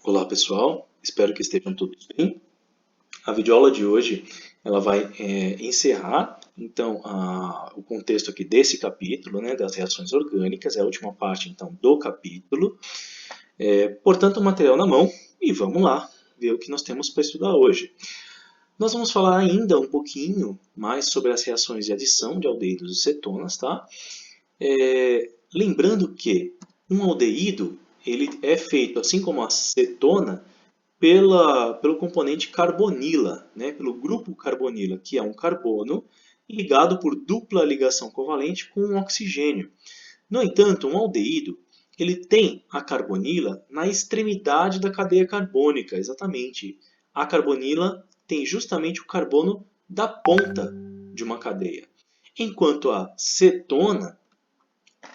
Olá pessoal, espero que estejam todos bem. A videoaula de hoje ela vai encerrar então o contexto aqui desse capítulo, né, das reações orgânicas, é a última parte então do capítulo. Portanto, o material na mão e vamos lá ver o que nós temos para estudar hoje. Nós vamos falar ainda um pouquinho mais sobre as reações de adição de aldeídos e cetonas, tá? Lembrando que um aldeído ele é feito, assim como a cetona, pelo componente carbonila, né? Pelo grupo carbonila, que é um carbono ligado por dupla ligação covalente com um oxigênio. No entanto, um aldeído ele tem a carbonila na extremidade da cadeia carbônica, exatamente. A carbonila tem justamente o carbono da ponta de uma cadeia. Enquanto a cetona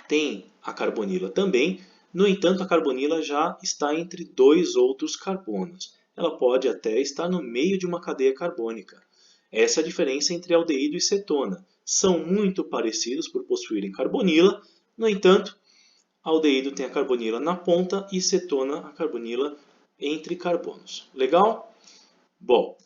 tem a carbonila também, no entanto, a carbonila já está entre dois outros carbonos. Ela pode até estar no meio de uma cadeia carbônica. Essa é a diferença entre aldeído e cetona. São muito parecidos por possuírem carbonila, no entanto, aldeído tem a carbonila na ponta e cetona a carbonila entre carbonos. Legal? Bom,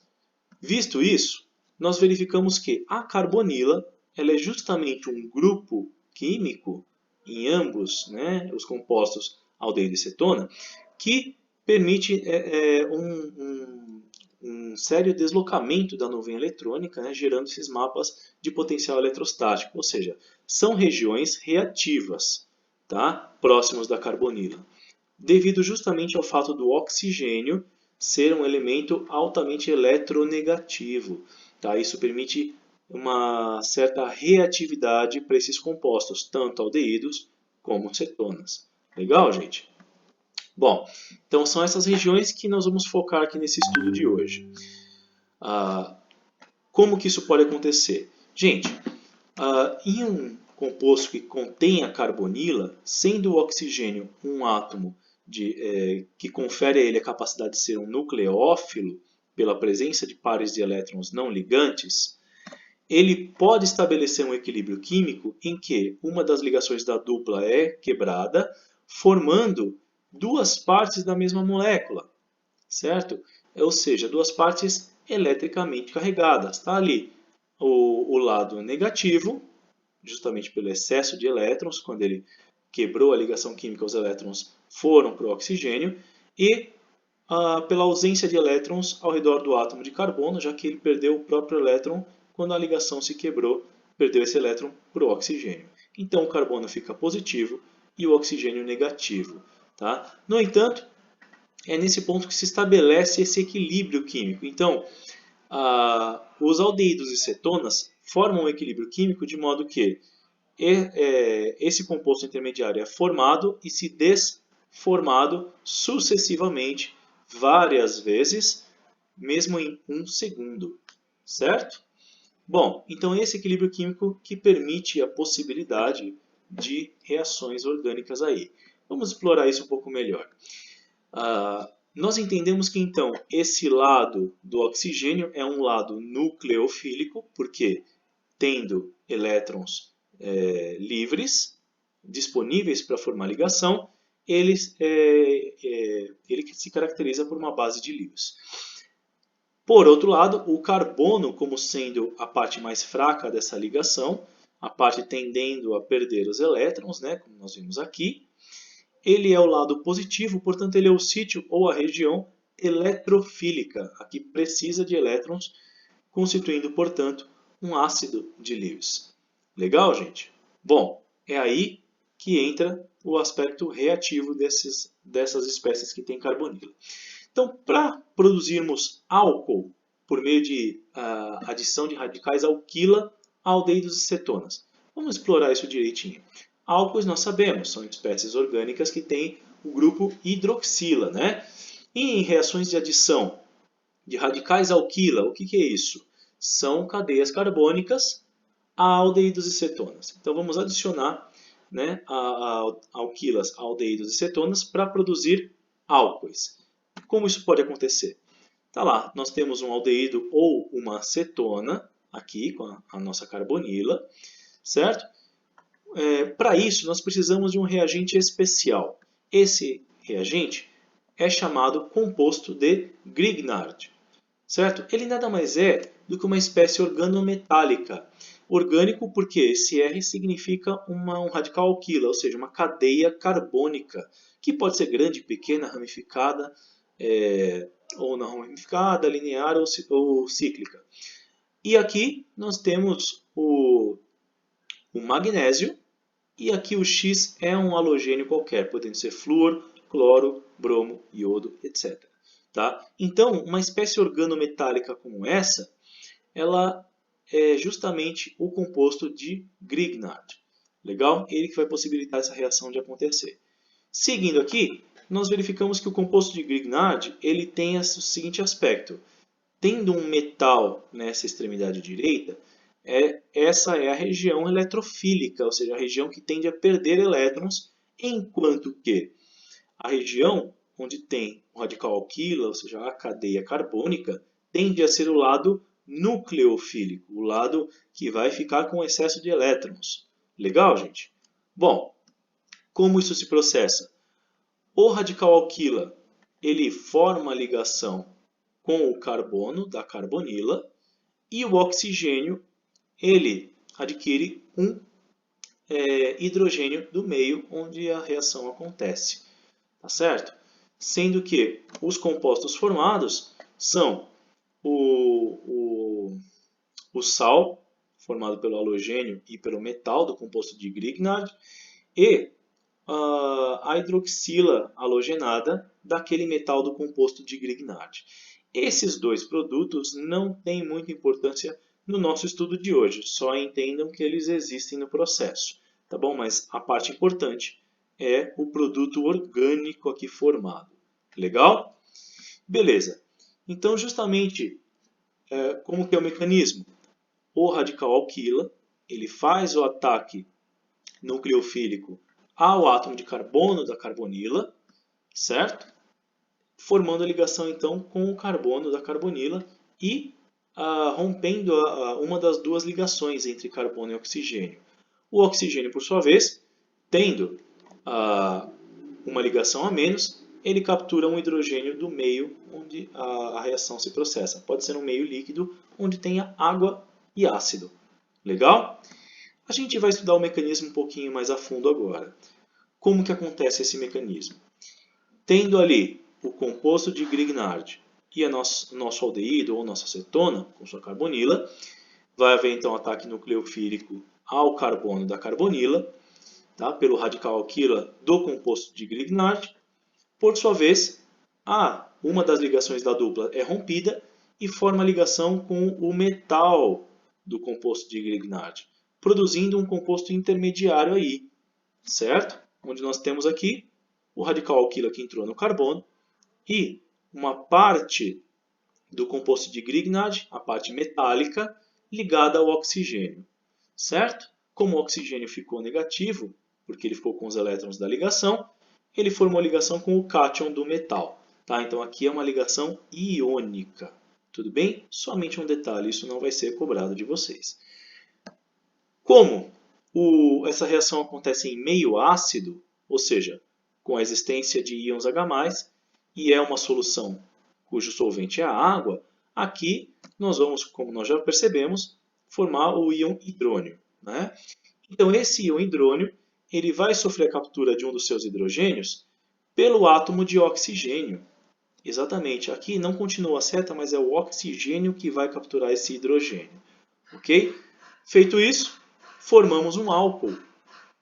visto isso, nós verificamos que a carbonila ela é justamente um grupo químico em ambos, né, os compostos aldeído e cetona, que permite um sério deslocamento da nuvem eletrônica, né, gerando esses mapas de potencial eletrostático, ou seja, são regiões reativas, tá, próximos da carbonila, devido justamente ao fato do oxigênio ser um elemento altamente eletronegativo. Tá? Isso permite uma certa reatividade para esses compostos, tanto aldeídos como cetonas. Legal, gente? Bom, então são essas regiões que nós vamos focar aqui nesse estudo de hoje. Como que isso pode acontecer? Gente, em um composto que contém a carbonila, sendo o oxigênio um átomo que confere a ele a capacidade de ser um nucleófilo, pela presença de pares de elétrons não ligantes, ele pode estabelecer um equilíbrio químico em que uma das ligações da dupla é quebrada, formando duas partes da mesma molécula, certo? Ou seja, duas partes eletricamente carregadas. Está ali o lado negativo, justamente pelo excesso de elétrons, quando ele quebrou a ligação química, os elétrons foram para o oxigênio, e pela ausência de elétrons ao redor do átomo de carbono, já que ele perdeu o próprio elétron quando a ligação se quebrou, perdeu esse elétron para o oxigênio. Então o carbono fica positivo e o oxigênio negativo. Tá? No entanto, é nesse ponto que se estabelece esse equilíbrio químico. Então, os aldeídos e cetonas formam um equilíbrio químico de modo que esse composto intermediário é formado e se desformado sucessivamente várias vezes, mesmo em um segundo, certo? Bom, então esse equilíbrio químico que permite a possibilidade de reações orgânicas aí. Vamos explorar isso um pouco melhor. Nós entendemos que então esse lado do oxigênio é um lado nucleofílico, porque tendo elétrons livres, disponíveis para formar ligação, ele se caracteriza por uma base de Lewis. Por outro lado, o carbono, como sendo a parte mais fraca dessa ligação, a parte tendendo a perder os elétrons, né, como nós vimos aqui, ele é o lado positivo, portanto ele é o sítio ou a região eletrofílica, a que precisa de elétrons, constituindo, portanto, um ácido de Lewis. Legal, gente? Bom, é aí que entra o aspecto reativo dessas espécies que têm carbonila. Então, para produzirmos álcool por meio de adição de radicais alquila a aldeídos e cetonas, vamos explorar isso direitinho. Álcoois nós sabemos, são espécies orgânicas que têm o grupo hidroxila, né? E em reações de adição de radicais alquila, o que é isso? São cadeias carbônicas a aldeídos e cetonas. Então vamos adicionar, né, alquilas a aldeídos e cetonas para produzir álcoois. Como isso pode acontecer? Tá lá, nós temos um aldeído ou uma cetona aqui com a nossa carbonila, certo? Para isso nós precisamos de um reagente especial. Esse reagente é chamado composto de Grignard, certo? Ele nada mais é do que uma espécie organometálica. Orgânico porque esse R significa um radical alquila, ou seja, uma cadeia carbônica, que pode ser grande, pequena, ramificada, ou não ramificada, linear ou cíclica. E aqui nós temos o magnésio, e aqui o X é um halogênio qualquer, podendo ser flúor, cloro, bromo, iodo, etc. Tá? Então, uma espécie organometálica como essa, ela é justamente o composto de Grignard. Legal? Ele que vai possibilitar essa reação de acontecer. Seguindo aqui, nós verificamos que o composto de Grignard ele tem o seguinte aspecto. Tendo um metal nessa extremidade direita, essa é a região eletrofílica, ou seja, a região que tende a perder elétrons, enquanto que a região onde tem o radical alquila, ou seja, a cadeia carbônica, tende a ser o lado nucleofílico, o lado que vai ficar com excesso de elétrons. Legal, gente? Bom, como isso se processa? O radical alquila ele forma a ligação com o carbono da carbonila e o oxigênio ele adquire um hidrogênio do meio onde a reação acontece. Tá certo? Sendo que os compostos formados são o sal, formado pelo halogênio e pelo metal do composto de Grignard, e a hidroxila halogenada daquele metal do composto de Grignard. Esses dois produtos não têm muita importância no nosso estudo de hoje, só entendam que eles existem no processo, tá bom? Mas a parte importante é o produto orgânico aqui formado. Legal? Beleza. Então, justamente, como que é o mecanismo? O radical alquila, ele faz o ataque nucleofílico ao átomo de carbono da carbonila, certo? Formando a ligação, então, com o carbono da carbonila e rompendo uma das duas ligações entre carbono e oxigênio. O oxigênio, por sua vez, tendo uma ligação a menos, ele captura um hidrogênio do meio onde a reação se processa. Pode ser um meio líquido onde tenha água e ácido. Legal? A gente vai estudar o mecanismo um pouquinho mais a fundo agora. Como que acontece esse mecanismo? Tendo ali o composto de Grignard e nosso aldeído ou nossa acetona, com sua carbonila, vai haver então ataque nucleofílico ao carbono da carbonila, tá? Pelo radical alquila do composto de Grignard. Por sua vez, uma das ligações da dupla é rompida e forma ligação com o metal do composto de Grignard, produzindo um composto intermediário aí, certo? Onde nós temos aqui o radical alquila que entrou no carbono e uma parte do composto de Grignard, a parte metálica, ligada ao oxigênio, certo? Como o oxigênio ficou negativo, porque ele ficou com os elétrons da ligação, ele formou ligação com o cátion do metal. Tá? Então aqui é uma ligação iônica. Tudo bem? Somente um detalhe, isso não vai ser cobrado de vocês. Como essa reação acontece em meio ácido, ou seja, com a existência de íons H+, e é uma solução cujo solvente é a água, aqui nós vamos, como nós já percebemos, formar o íon hidrônio. Né? Então esse íon hidrônio ele vai sofrer a captura de um dos seus hidrogênios pelo átomo de oxigênio. Exatamente, aqui não continua a seta, mas é o oxigênio que vai capturar esse hidrogênio. Ok? Feito isso, formamos um álcool,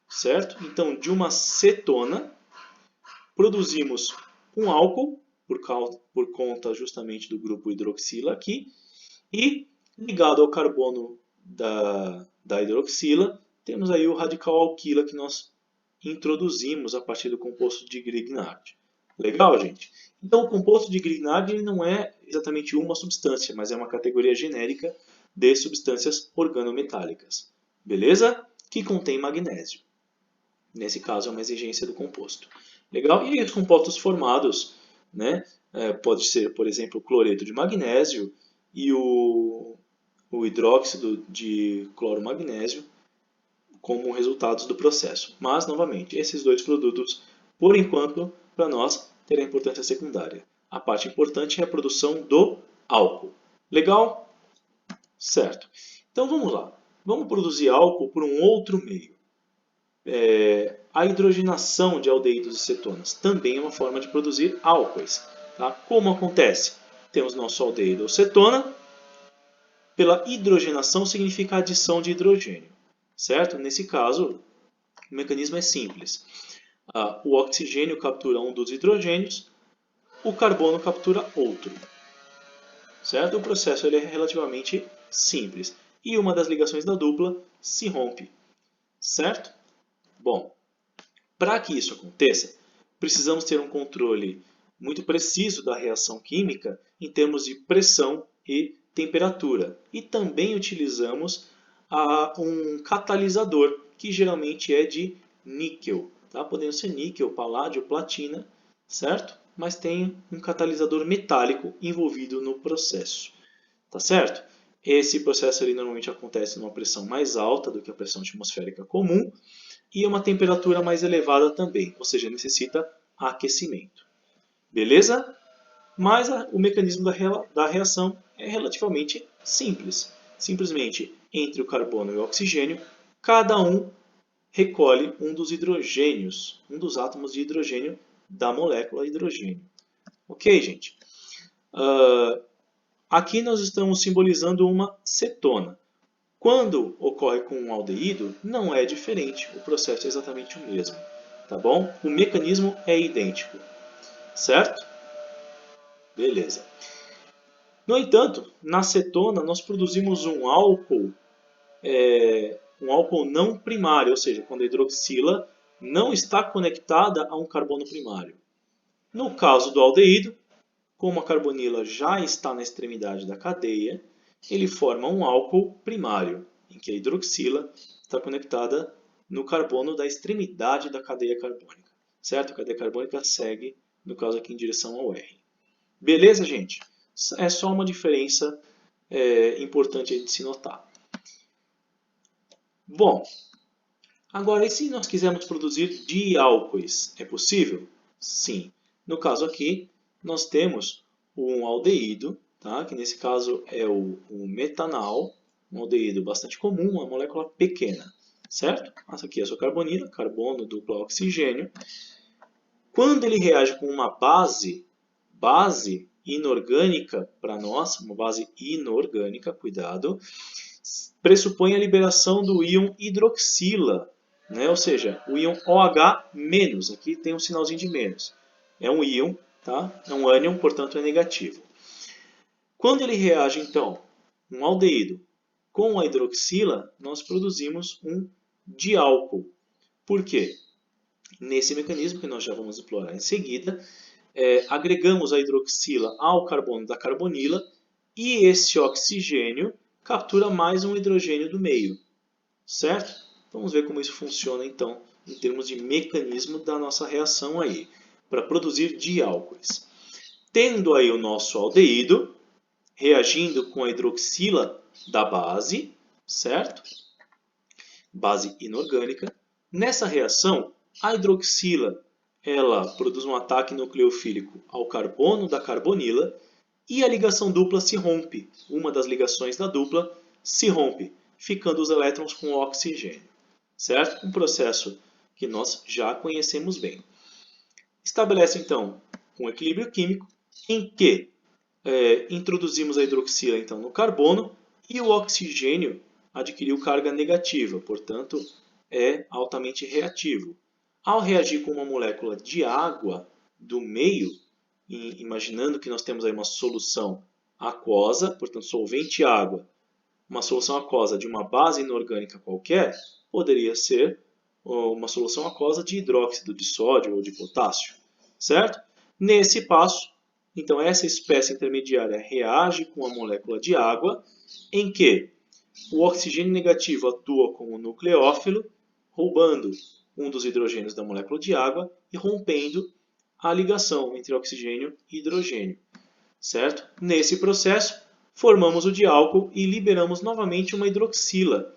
certo? Então, de uma cetona, produzimos um álcool, por conta justamente do grupo hidroxila aqui, e ligado ao carbono da hidroxila, temos aí o radical alquila que nós introduzimos a partir do composto de Grignard. Legal, gente? Então, o composto de Grignard ele não é exatamente uma substância, mas é uma categoria genérica de substâncias organometálicas. Beleza? Que contém magnésio. Nesse caso, é uma exigência do composto. Legal? E aí, os compostos formados, né? Pode ser, por exemplo, o cloreto de magnésio e o hidróxido de cloro-magnésio como resultados do processo. Mas, novamente, esses dois produtos, por enquanto, para nós, terá importância secundária. A parte importante é a produção do álcool. Legal? Certo. Então vamos lá. Vamos produzir álcool por um outro meio. A hidrogenação de aldeídos e cetonas também é uma forma de produzir álcoois. Tá? Como acontece? Temos nosso aldeído ou cetona. Pela hidrogenação significa adição de hidrogênio. Certo? Nesse caso, o mecanismo é simples. O oxigênio captura um dos hidrogênios, o carbono captura outro. Certo? O processo ele é relativamente simples. E uma das ligações da dupla se rompe. Certo? Bom, para que isso aconteça, precisamos ter um controle muito preciso da reação química em termos de pressão e temperatura. E também utilizamos um catalisador, que geralmente é de níquel. Tá? Podendo ser níquel, paládio, platina, certo? Mas tem um catalisador metálico envolvido no processo. Tá certo? Esse processo ele normalmente acontece numa pressão mais alta do que a pressão atmosférica comum e uma temperatura mais elevada também, ou seja, necessita aquecimento. Beleza? Mas o mecanismo da reação é relativamente simples. Simplesmente, entre o carbono e o oxigênio, cada um recolhe um dos hidrogênios, um dos átomos de hidrogênio da molécula hidrogênio. Ok, gente? Aqui nós estamos simbolizando uma cetona. Quando ocorre com um aldeído, não é diferente, o processo é exatamente o mesmo. Tá bom? O mecanismo é idêntico. Certo? Beleza. No entanto, na cetona nós produzimos um álcool não primário, ou seja, quando a hidroxila não está conectada a um carbono primário. No caso do aldeído, como a carbonila já está na extremidade da cadeia, ele forma um álcool primário, em que a hidroxila está conectada no carbono da extremidade da cadeia carbônica. Certo? A cadeia carbônica segue, no caso aqui, em direção ao R. Beleza, gente? É só uma diferença importante de se notar. Bom, agora, e se nós quisermos produzir diálcoois? É possível? Sim. No caso aqui, nós temos um aldeído, tá? Que nesse caso é o metanal, um aldeído bastante comum, uma molécula pequena. Certo? Essa aqui é a sua carbonila, carbono, dupla oxigênio. Quando ele reage com uma base inorgânica para nós, uma base inorgânica, cuidado, pressupõe a liberação do íon hidroxila, né? Ou seja, o íon OH-, aqui tem um sinalzinho de menos. É um íon, tá? É um ânion, portanto é negativo. Quando ele reage, então, um aldeído com a hidroxila, nós produzimos um diálcool. Por quê? Nesse mecanismo, que nós já vamos explorar em seguida, agregamos a hidroxila ao carbono da carbonila e esse oxigênio captura mais um hidrogênio do meio. Certo? Vamos ver como isso funciona, então, em termos de mecanismo da nossa reação aí, para produzir diálcoois. Tendo aí o nosso aldeído, reagindo com a hidroxila da base, certo? Base inorgânica. Nessa reação, a hidroxila ela produz um ataque nucleofílico ao carbono da carbonila e a ligação dupla se rompe. Uma das ligações da dupla se rompe, ficando os elétrons com o oxigênio. Certo? Um processo que nós já conhecemos bem. Estabelece, então, um equilíbrio químico em que introduzimos a hidroxila então, no carbono e o oxigênio adquiriu carga negativa, portanto, é altamente reativo. Ao reagir com uma molécula de água do meio, imaginando que nós temos aí uma solução aquosa, portanto, solvente água, uma solução aquosa de uma base inorgânica qualquer, poderia ser uma solução aquosa de hidróxido de sódio ou de potássio, certo? Nesse passo, então, essa espécie intermediária reage com a molécula de água, em que o oxigênio negativo atua como nucleófilo, roubando um dos hidrogênios da molécula de água e rompendo a ligação entre oxigênio e hidrogênio. Certo? Nesse processo, formamos o diálcool e liberamos novamente uma hidroxila.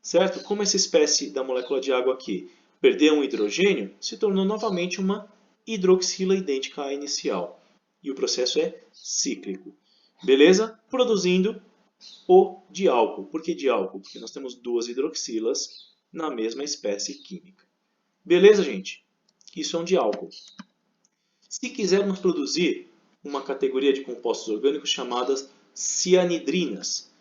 Certo? Como essa espécie da molécula de água aqui perdeu um hidrogênio, se tornou novamente uma hidroxila idêntica à inicial. E o processo é cíclico. Beleza? Produzindo o diálcool. Por que diálcool? Porque nós temos duas hidroxilas na mesma espécie química. Beleza, gente? Isso é um diálcool. Se quisermos produzir uma categoria de compostos orgânicos chamadas cianidrinas,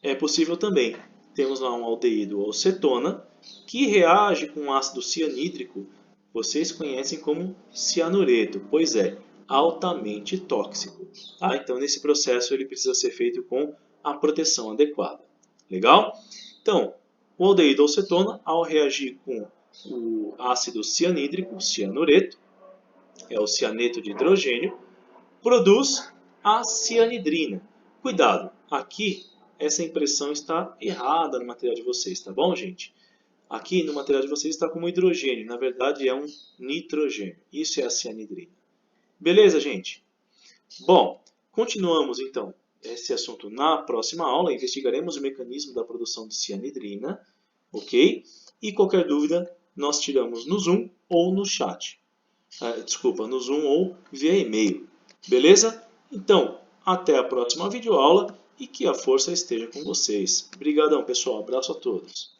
é possível também. Temos lá um aldeído ou cetona que reage com ácido cianídrico, vocês conhecem como cianureto, pois é altamente tóxico. Tá? Então, nesse processo, ele precisa ser feito com a proteção adequada. Legal? Então, o aldeído ou cetona, ao reagir com o ácido cianídrico, cianureto, é o cianeto de hidrogênio, produz a cianidrina. Cuidado, aqui essa impressão está errada no material de vocês, tá bom, gente? Aqui no material de vocês está como hidrogênio, na verdade é um nitrogênio. Isso é a cianidrina. Beleza, gente? Bom, continuamos então esse assunto na próxima aula. Investigaremos o mecanismo da produção de cianidrina, ok? E qualquer dúvida nós tiramos no Zoom ou no chat. Desculpa, no Zoom ou via e-mail. Beleza? Então, até a próxima videoaula e que a força esteja com vocês. Obrigadão, pessoal. Abraço a todos.